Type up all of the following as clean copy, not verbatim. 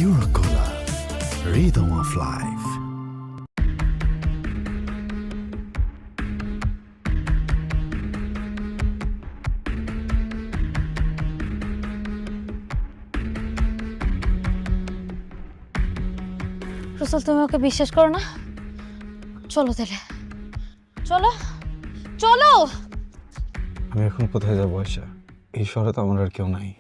Eurocola, rhythm of life. Russel, তুমি ওকে বিশ্বাস করো না? চলো তাহলে, চলো চলো। আমি এখন কোথায় যাবো আয়শা? এই শহরে তো আমার আর কেউ নাই।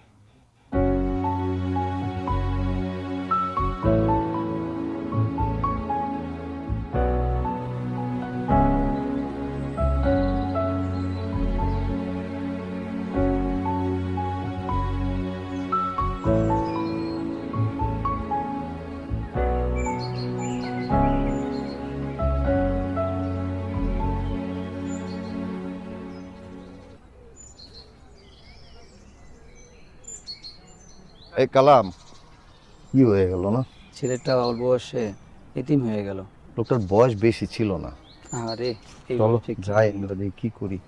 এই কালাম, কি হয়ে গেল না? ছেলেটা অল্প বয়সে এতিম হয়ে গেল। লোকটার বয়স বেশি ছিল না। আরে চলো যাই, আমরা দেখি কি করি।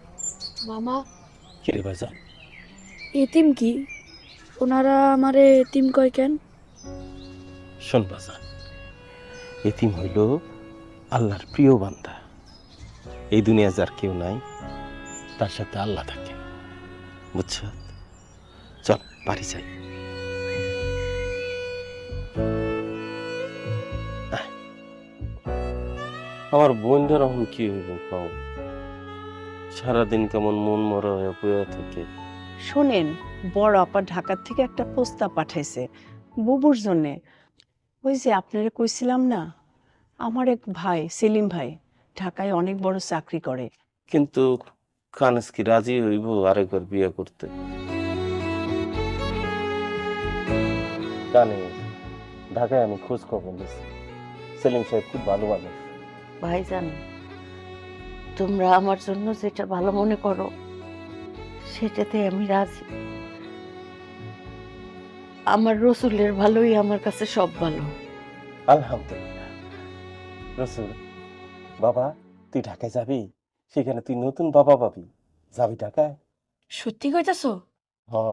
মামা, কিরে ভাইজান, এতিম কি? ওনারা আমারে এতিম কয় কেন? শোন বাজান, এতিম হইল আল্লাহর প্রিয় বান্দা। এই দুনিয়া যার কেউ নাই, তার সাথে আল্লাহ থাকে, বুঝছ? চল বাড়ি যাই। আয়। আমার বোনটার এখন কি হইব পাও? সারাদিন কেমন মন মরা হয়ে পড়ে থাকে। শোনেন, বড় আপা ঢাকার থেকে একটা প্রস্তাব পাঠাইছে বুবুর জন্যে। ওই যে আপনারা কইছিলাম না, আমার এক ভাই সেলিম ভাই ঢাকায় অনেক বড় চাকরি করে। কিন্তু কানেস কি রাজি হইব আরেকবার বিয়ে করতে? কানেস, ঢাকায় আমি খোঁজ খবর নিছি, সেলিম সাহেব খুব ভালো মানুষ। ভাইজান, তোমরা আমার জন্য যেটা ভালো মনে করো সেটাতে আমি রাজি। আমার রসুলের ভালোই আমার কাছে সব ভালো। আলহামদুলিল্লাহ। রসুল, বাবা তুই ঢাকায় যাবি? সেখানে তুই নতুন বাবা পাবি। যাবি ঢাকায়? সত্যি কইতাছো? হ্যাঁ,